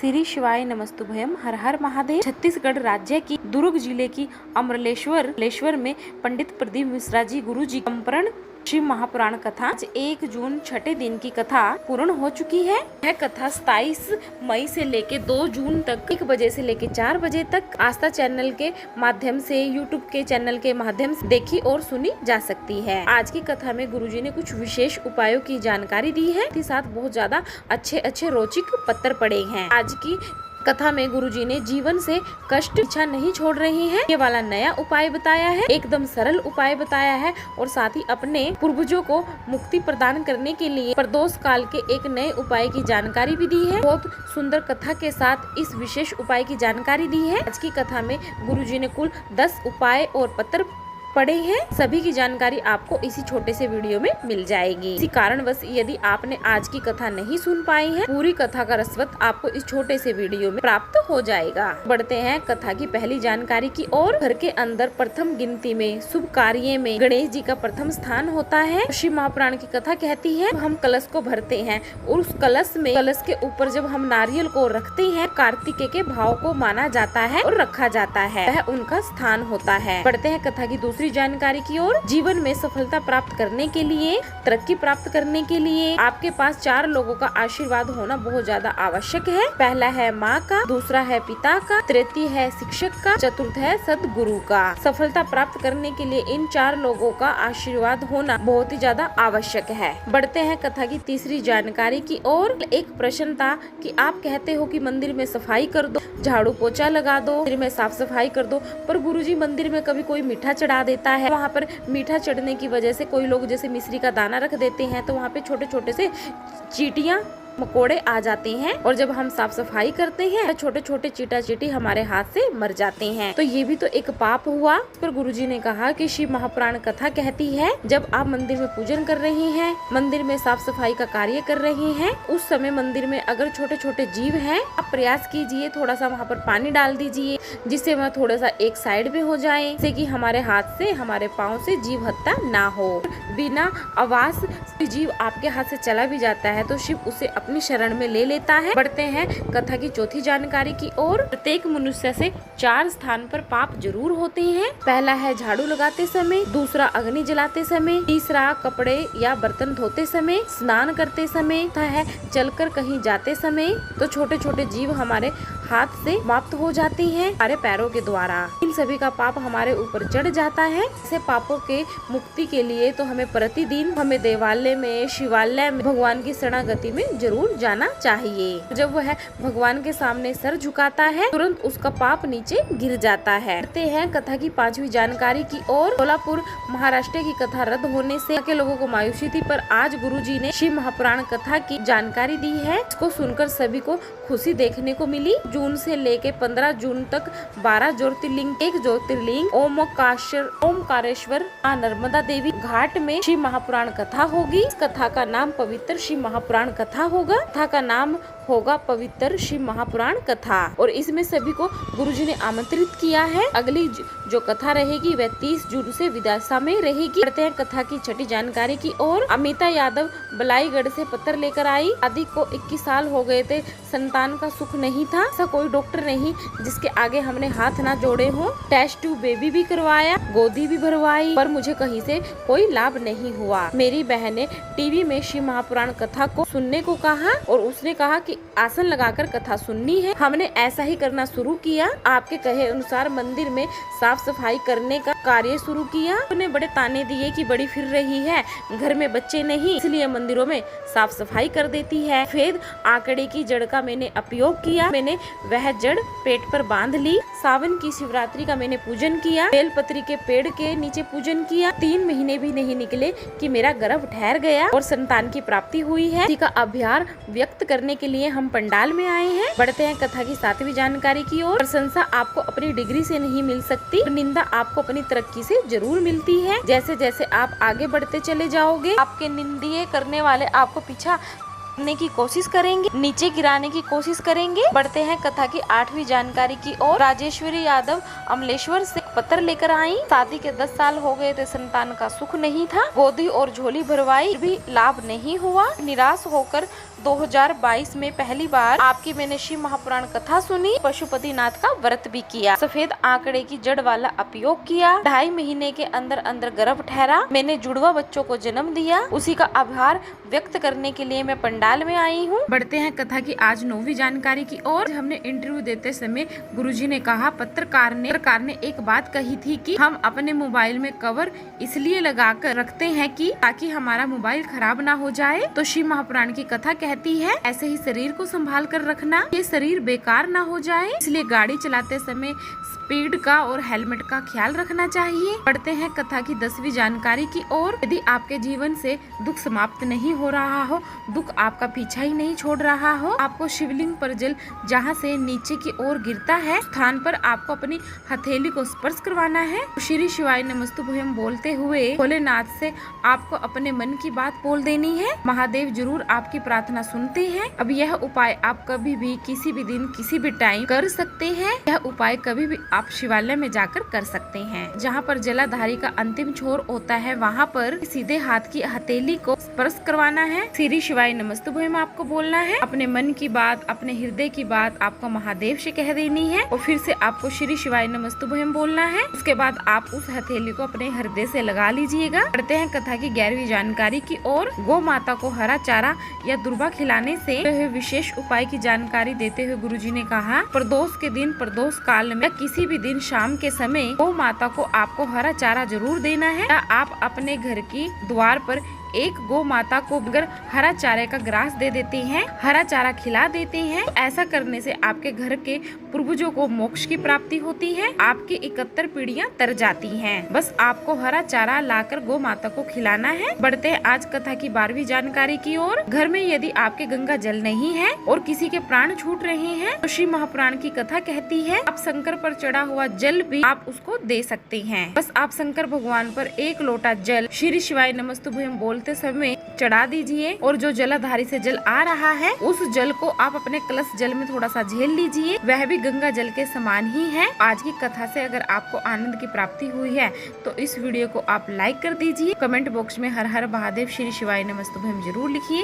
श्री शिवाय नमस्तुभयम। हर हर महादेव। छत्तीसगढ़ राज्य की दुर्ग जिले की अमरलेश्वर में पंडित प्रदीप मिश्रा जी गुरु जी कंपरण शिव महापुराण कथा आज 1 जून छठे दिन की कथा पूर्ण हो चुकी है। यह कथा 27 मई से लेके 2 जून तक 1 बजे से लेके 4 बजे तक आस्था चैनल के माध्यम से, यूट्यूब के चैनल के माध्यम से देखी और सुनी जा सकती है। आज की कथा में गुरुजी ने कुछ विशेष उपायों की जानकारी दी है, साथ बहुत ज्यादा अच्छे रोचक पत्थर पड़े हैं। आज की कथा में गुरुजी ने जीवन से कष्ट पीछा नहीं छोड़ रहे हैं, ये वाला नया उपाय बताया है, एकदम सरल उपाय बताया है और साथ ही अपने पूर्वजों को मुक्ति प्रदान करने के लिए प्रदोष काल के एक नए उपाय की जानकारी भी दी है। बहुत सुंदर कथा के साथ इस विशेष उपाय की जानकारी दी है। आज की कथा में गुरुजी ने कुल 10 उपाय और पत्थर पढ़े हैं। सभी की जानकारी आपको इसी छोटे से वीडियो में मिल जाएगी। इसी कारणवश यदि आपने आज की कथा नहीं सुन पाई है, पूरी कथा का रसवत आपको इस छोटे से वीडियो में प्राप्त हो जाएगा। बढ़ते हैं कथा की पहली जानकारी की ओर। घर के अंदर प्रथम गिनती में शुभ कार्य में गणेश जी का प्रथम स्थान होता है। शिव महापुराण की कथा कहती है हम कलश को भरते हैं और उस कलश के ऊपर जब हम नारियल को रखते हैं, कार्तिकेय के भाव को माना जाता है और रखा जाता है, वह उनका स्थान होता है। बढ़ते हैं कथा की दूसरी जानकारी की ओर। जीवन में सफलता प्राप्त करने के लिए, तरक्की प्राप्त करने के लिए आपके पास 4 लोगों का आशीर्वाद होना बहुत ज्यादा आवश्यक है। पहला है माँ का, दूसरा है पिता का, तृतीय है शिक्षक का, चतुर्थ है सदगुरु का। सफलता प्राप्त करने के लिए इन 4 लोगों का आशीर्वाद होना बहुत ही ज्यादा आवश्यक है। बढ़ते हैं कथा की तीसरी जानकारी की ओर। एक प्रश्न था कि आप कहते हो कि मंदिर में सफाई कर दो, झाड़ू पोछा लगा दो, मंदिर में साफ सफाई कर दो, पर गुरुजी मंदिर में कभी कोई मीठा चढ़ा देता है। वहाँ पर मीठा चढ़ने की वजह से कोई लोग जैसे मिश्री का दाना रख देते हैं, तो वहाँ पे छोटे छोटे से चींटियां मकोड़े आ जाते हैं और जब हम साफ सफाई करते हैं छोटे छोटे चीटा चीटी हमारे हाथ से मर जाते हैं। तो ये भी तो एक पाप हुआ। इस पर गुरुजी ने कहा कि शिव महापुराण कथा कहती है जब आप मंदिर में पूजन कर रहे हैं, मंदिर में साफ सफाई का कार्य कर रहे हैं, उस समय मंदिर में अगर छोटे छोटे जीव हैं, आप प्रयास कीजिए थोड़ा सा वहाँ पर पानी डाल दीजिए जिससे वह थोड़ा सा एक साइड में हो जाए, जिससे कि हमारे हाथ से, हमारे पाँव से जीव हत्या ना हो। बिना आवाज जीव आपके हाथ से चला भी जाता है तो शिव उसे अपनी शरण में ले लेता है। बढ़ते हैं कथा की चौथी जानकारी की ओर। प्रत्येक मनुष्य से 4 स्थान पर पाप जरूर होते हैं। पहला है झाड़ू लगाते समय, दूसरा अग्नि जलाते समय, तीसरा कपड़े या बर्तन धोते समय, स्नान करते समय, है चलकर कहीं जाते समय। तो छोटे छोटे जीव हमारे हाथ से समाप्त हो जाते हैं हमारे पैरों के द्वारा। इन सभी का पाप हमारे ऊपर चढ़ जाता है। ऐसे पापों के मुक्ति के लिए तो हमें प्रतिदिन देवालय में, शिवालय में भगवान की शरणागति में जरूर जाना चाहिए। जब वह भगवान के सामने सर झुकाता है तुरंत उसका पाप नीचे गिर जाता है। करते हैं कथा की 5वीं जानकारी की ओर। सोलापुर महाराष्ट्र की कथा रद्द होने से के लोगों को मायूसी थी, पर आज गुरुजी ने शिव महापुराण कथा की जानकारी दी है। इसको सुनकर सभी को खुशी देखने को मिली। जून से लेके 15 जून तक 12 ज्योतिर्लिंग, 1 ज्योतिर्लिंग ओमकारेश्वर नर्मदा देवी घाट में शिव महापुराण कथा होगी। इस कथा का नाम पवित्र शिव महापुराण कथा होगा। कथा का नाम होगा पवित्र शिव महापुराण कथा और इसमें सभी को गुरुजी ने आमंत्रित किया है। अगली जो कथा रहेगी वह 30 जून से विदिशा में रहेगी। बढ़ते हैं कथा की छठी जानकारी की ओर। अमिता यादव बलाईगढ़ से पत्र लेकर आई। आदि को 21 साल हो गए थे, संतान का सुख नहीं था। ऐसा कोई डॉक्टर नहीं जिसके आगे हमने हाथ ना जोड़े हो। टेस्ट ट्यूब बेबी भी करवाया, गोदी भी भरवाई, पर मुझे कहीं से कोई लाभ नहीं हुआ। मेरी बहन ने टीवी में शिव महापुराण कथा को सुनने को कहा और उसने कहा कि आसन लगाकर कथा सुननी है। हमने ऐसा ही करना शुरू किया। आपके कहे अनुसार मंदिर में साफ सफाई करने का कार्य शुरू किया। उन्होंने बड़े ताने दिए कि बड़ी फिर रही है, घर में बच्चे नहीं, इसलिए मंदिरों में साफ सफाई कर देती है। फिर आंकड़े की जड़ का मैंने उपयोग किया। मैंने वह जड़ पेट पर बांध ली। सावन की शिवरात्रि का मैंने पूजन किया। बेलपत्री के पेड़ के नीचे पूजन किया। 3 महीने भी नहीं निकले कि मेरा गर्भ ठहर गया और संतान की प्राप्ति हुई है। इसी का आभार व्यक्त करने के लिए हम पंडाल में आए हैं। बढ़ते हैं कथा की 7वीं जानकारी की ओर। प्रशंसा आपको अपनी डिग्री से नहीं मिल सकती, निंदा आपको अपनी तरक्की से जरूर मिलती है। जैसे जैसे आप आगे बढ़ते चले जाओगे, आपके निंदीय करने वाले आपको पीछा करने की कोशिश करेंगे, नीचे गिराने की कोशिश करेंगे। बढ़ते हैं कथा की 8वीं जानकारी की ओर। राजेश्वरी यादव अमलेश्वर से पत्र लेकर आई। शादी के 10 साल हो गए थे, संतान का सुख नहीं था। गोदी और झोली भरवाई भी लाभ नहीं हुआ। निराश होकर 2022 में पहली बार आपकी मैंने शिव महापुराण कथा सुनी, पशुपतिनाथ का व्रत भी किया, सफेद आंकड़े की जड़ वाला उपयोग किया, 2.5 महीने के अंदर अंदर गर्भ ठहरा, मैंने जुड़वा बच्चों को जन्म दिया, उसी का आभार व्यक्त करने के लिए मैं पंडाल में आई हूँ। बढ़ते हैं कथा की आज 9वीं जानकारी की ओर। हमने इंटरव्यू देते समय गुरुजी ने कहा, पत्रकार ने एक बात कही थी कि हम अपने मोबाइल में कवर इसलिए लगा कर रखते हैं कि ताकि हमारा मोबाइल खराब ना हो जाए। तो शिव महापुराण की कथा कहती है, ऐसे ही शरीर को संभाल कर रखना, ये शरीर बेकार ना हो जाए, इसलिए गाड़ी चलाते समय स्पीड का और हेलमेट का ख्याल रखना चाहिए। पढ़ते हैं कथा की 10वीं जानकारी की ओर। यदि आपके जीवन से दुख समाप्त नहीं हो रहा हो, दुख आपका पीछा ही नहीं छोड़ रहा हो, आपको शिवलिंग पर जल जहाँ से नीचे की ओर गिरता है स्थान पर आपको अपनी हथेली को स्पर्श करवाना है। श्री शिवाय नमस्तुभ्यम बोलते हुए भोलेनाथ से आपको अपने मन की बात बोल देनी है। महादेव जरूर आपकी प्रार्थना सुनते हैं। अब यह उपाय आप कभी भी किसी भी दिन किसी भी टाइम कर सकते हैं। यह उपाय कभी भी आप शिवालय में जाकर कर सकते हैं। जहाँ पर जलाधारी का अंतिम छोर होता है वहाँ पर सीधे हाथ की हथेली को स्पर्श करवाना है। श्री शिवाय नमस्तुभ्यम आपको बोलना है। अपने मन की बात, अपने हृदय की बात आपको महादेव से कह देनी है और फिर से आपको श्री शिवाय नमस्तुभ्यम बोलना है। उसके बाद आप उस हथेली को अपने हृदय से लगा लीजिएगा। पढ़ते हैं कथा की 11वीं जानकारी की ओर। गौ माता को हरा चारा या दुर्वा खिलाने से विशेष उपाय की जानकारी देते हुए गुरुजी ने कहा, प्रदोष के दिन प्रदोष काल में किसी भी दिन शाम के समय गौ माता को आपको हरा चारा जरूर देना है। या आप अपने घर की द्वार पर एक गौ माता को अगर हरा चारे का ग्रास दे देते हैं, हरा चारा खिला देते हैं, तो ऐसा करने से आपके घर के पूर्वजों को मोक्ष की प्राप्ति होती है, आपकी 71 पीढ़ियां तर जाती हैं। बस आपको हरा चारा लाकर गौ माता को खिलाना है। बढ़ते हैं आज कथा की 12वीं जानकारी की ओर। घर में यदि आपके गंगा जल नहीं है और किसी के प्राण छूट रहे हैं तो शिव महापुराण की कथा कहती है, आप शंकर पर चढ़ा हुआ जल भी आप उसको दे सकते हैं। बस आप शंकर भगवान पर 1 लोटा जल श्री शिवाय नमस्तुभ्यम बोलते समय चढ़ा दीजिए और जो जलाधारी से जल आ रहा है उस जल को आप अपने कलश जल में थोड़ा सा झेल लीजिए, वह भी गंगा जल के समान ही है। आज की कथा से अगर आपको आनंद की प्राप्ति हुई है तो इस वीडियो को आप लाइक कर दीजिए। कमेंट बॉक्स में हर हर महादेव श्री शिवाय नमस्तुभ्यम जरूर लिखिए।